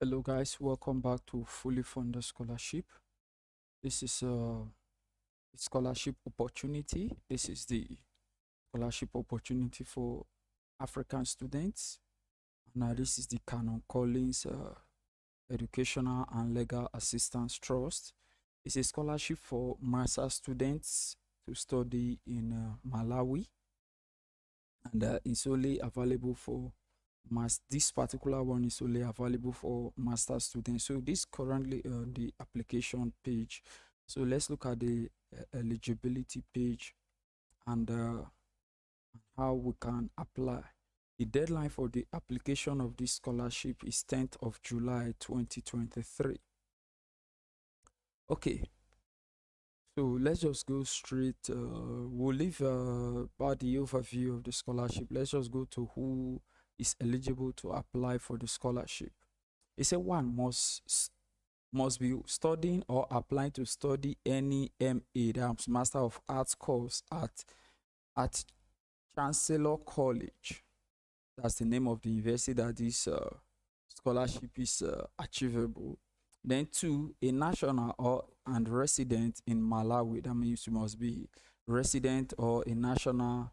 Hello guys, welcome back to Fully Funded Scholarship. This is a scholarship opportunity. This is the scholarship opportunity for African students. Now this is the Canon Collins Educational and Legal Assistance Trust. It's a scholarship for master students to study in Malawi, and it's only available for this particular one is only available for master students. So this currently on the application page. So let's look at the eligibility page and how we can apply. The deadline for the application of this scholarship is 10th of July 2023. Okay, so let's just go straight. We'll leave about the overview of the scholarship. Let's just go to who is eligible to apply for the scholarship. It said one must be studying or applying to study any MA, that's Master of Arts course at Chancellor College. That's the name of the university that this scholarship is achievable. Then two, a national or and resident in Malawi. That means you must be resident or a national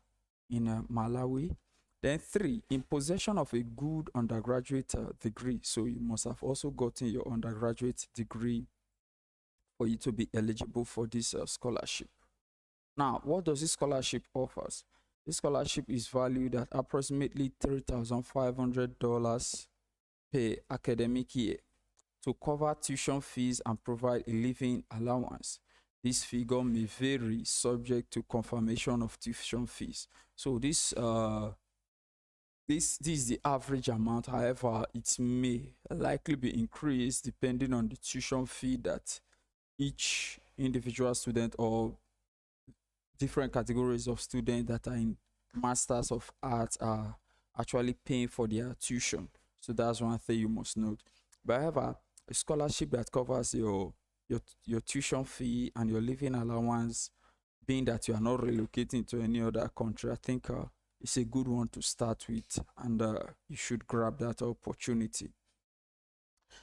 in Malawi. Then three, in possession of a good undergraduate degree. So you must have also gotten your undergraduate degree for you to be eligible for this scholarship. Now, what does this scholarship offers? This scholarship is valued at approximately $3,500 per academic year to cover tuition fees and provide a living allowance. This figure may vary subject to confirmation of tuition fees. So this is the average amount. However, it may likely be increased depending on the tuition fee that each individual student or different categories of students that are in Masters of Arts are actually paying for their tuition. So that's one thing you must note. But however, a scholarship that covers your tuition fee and your living allowance, being that you are not relocating to any other country, I think it's a good one to start with, and you should grab that opportunity.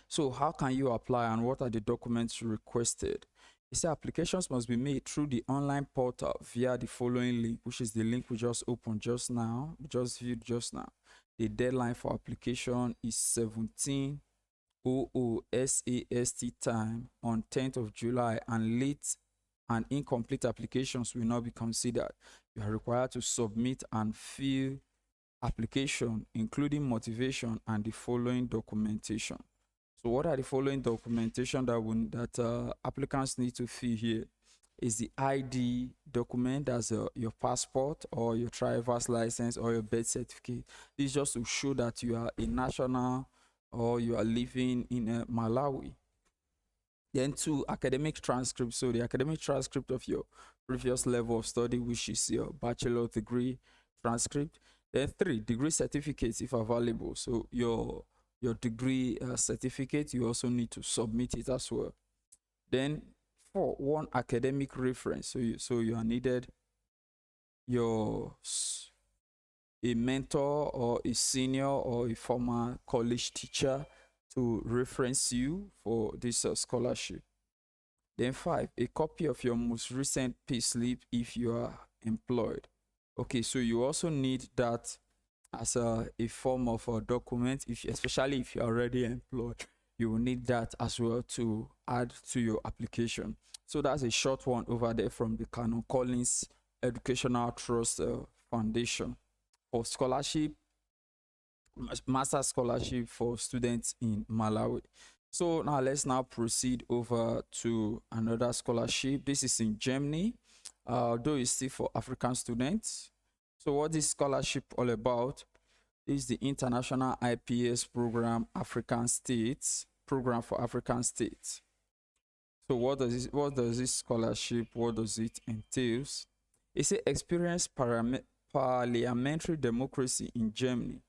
So how can you apply and what are the documents requested? It says applications must be made through the online portal via the following link, which is the link we just opened just now, we just viewed just now. The deadline for application is 17:00 SAST time on 10th of July, and late and incomplete applications will not be considered. You are required to submit and fill application, including motivation and the following documentation. So what are the following documentation that applicants need to fill here? Is the ID document, that's your passport or your driver's license or your birth certificate. This is just to show that you are a national or you are living in Malawi. Then two, academic transcript. So the academic transcript of your previous level of study, which is your bachelor degree transcript. Then three, degree certificates if available. So your degree certificate, you also need to submit it as well. Then four, one academic reference. So you are needed your a mentor or a senior or a former college teacher to reference you for this scholarship. Then five, a copy of your most recent payslip if you are employed. Okay, so you also need that as a form of a document, especially if you're already employed. You will need that as well to add to your application. So that's a short one over there from the Canon Collins Educational Trust Foundation for scholarship, master scholarship for students in Malawi. So now let's now proceed over to another scholarship. This is in Germany, though it's still for African students. So what this scholarship all about is the International IPS program, African States, program for African States. So what does this scholarship, what does it entails? It's a experienced parliamentary democracy in Germany.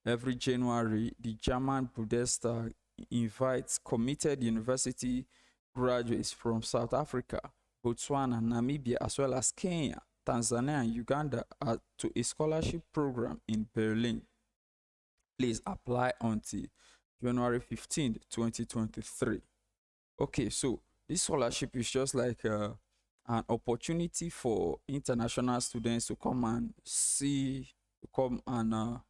Every January, the German Bundestag invites committed university graduates from South Africa, Botswana, Namibia, as well as Kenya, Tanzania, and Uganda to a scholarship program in Berlin. Please apply until January 15th, 2023. Okay, so this scholarship is just like an opportunity for international students to come and see, to come and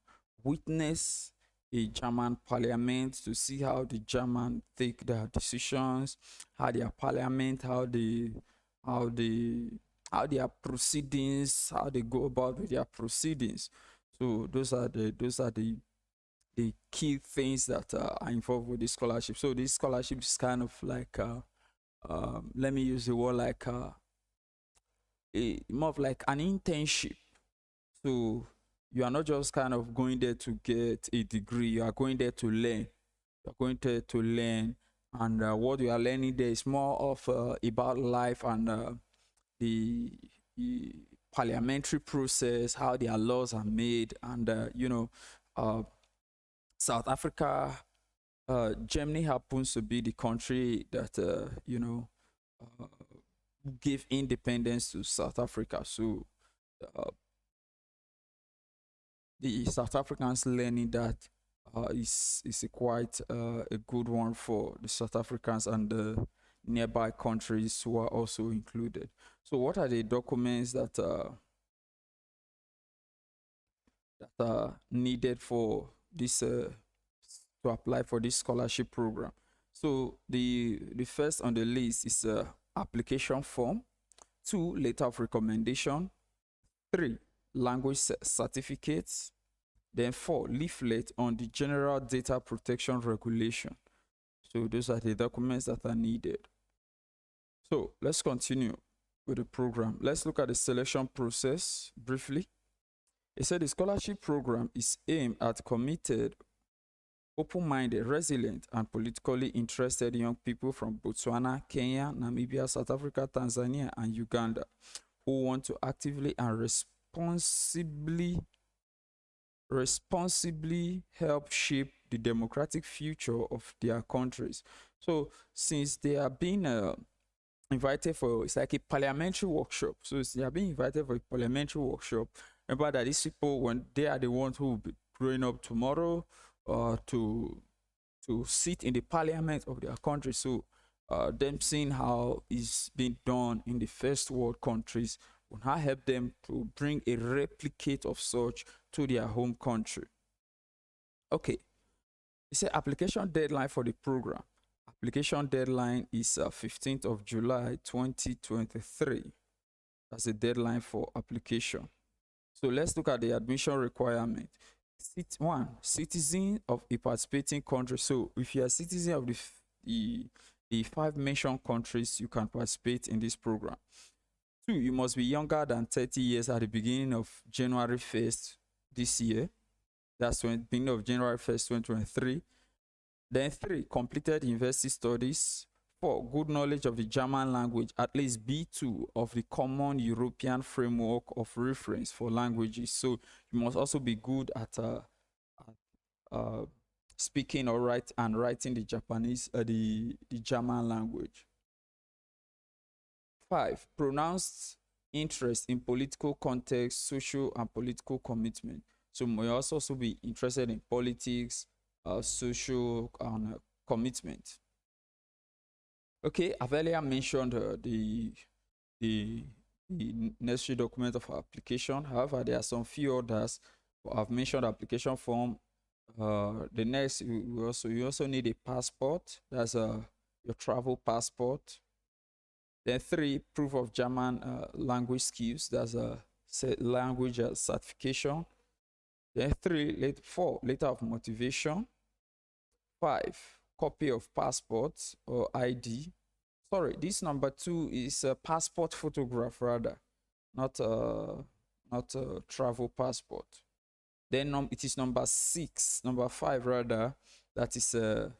witness a German parliament, to see how the German take their decisions, how their parliament, how they, how their proceedings, how they go about with their proceedings. So those are the key things that are involved with this scholarship. So this scholarship is kind of like let me use the word like more of like an internship. So you are not just kind of going there to get a degree, you are going there to learn. You're going there to learn, and what you are learning there is more of about life and the, the parliamentary process, how their laws are made, and South Africa, Germany happens to be the country that uh, gave independence to South Africa. So uh, the South Africans learning that is a quite a good one for the South Africans and the nearby countries who are also included. So what are the documents that are needed for this to apply for this scholarship program? So the first on the list is a application form, 2 letter of recommendation, 3 language certificates, then 4 leaflet on the general data protection regulation. So those are the documents that are needed. So let's continue with the program. Let's look at the selection process briefly. It said the scholarship program is aimed at committed, open-minded, resilient, and politically interested young people from Botswana, Kenya, Namibia, South Africa, Tanzania, and Uganda who want to actively and responsibly help shape the democratic future of their countries. So since they are being invited for, it's like a parliamentary workshop. So they are being invited for a parliamentary workshop. Remember that these people, when they are the ones who will be growing up tomorrow to sit in the parliament of their country. So them seeing how it's being done in the first world countries will now help them to bring a replicate of such to their home country. Okay, it's an application deadline for the program. Application deadline is 15th of July 2023. That's the deadline for application. So let's look at the admission requirement. One, citizen of a participating country. So if you are a citizen of the 5 mentioned countries, you can participate in this program. 2, you must be younger than 30 years at the beginning of January 1st this year. That's when beginning of January 1st, 2023. Then 3, completed university studies. 4, good knowledge of the German language, at least B2 of the Common European Framework of Reference for Languages. So you must also be good at speaking or writing the Japanese, the German language. 5, pronounced interest in political context, social and political commitment. So you must also be interested in politics, social and commitment. Okay, I've earlier mentioned the necessary document of application. However, there are some few others. I've mentioned application form. The next, you also need a passport. That's your travel passport. Then 3, proof of German language skills. That's a language certification. Then 4, letter of motivation. 5, copy of passport or ID. Sorry, this number 2 is a passport photograph rather, not a travel passport. Then it is number 5 rather, that is a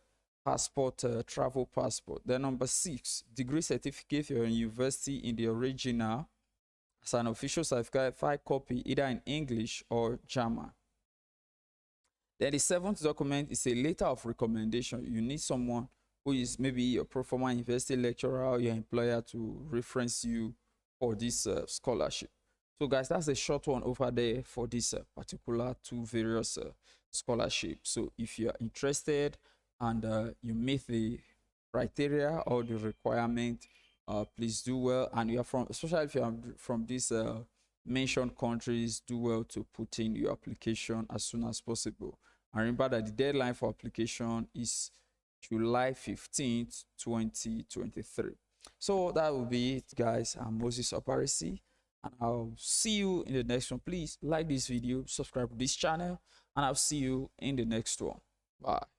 passport, travel passport. Then number 6, degree certificate or university in the original as an official certified copy either in English or German. Then the 7th document is a letter of recommendation. You need someone who is maybe your pro forma university lecturer or your employer to reference you for this scholarship. So guys, that's a short one over there for this particular 2 various scholarships. So if you are interested, and you meet the criteria or the requirement, please do well. And you are from, especially if you are from these mentioned countries, do well to put in your application as soon as possible. And remember that the deadline for application is July 15th, 2023. So that will be it, guys. I'm Moses Oparisi, and I'll see you in the next one. Please like this video, subscribe to this channel, and I'll see you in the next one. Bye.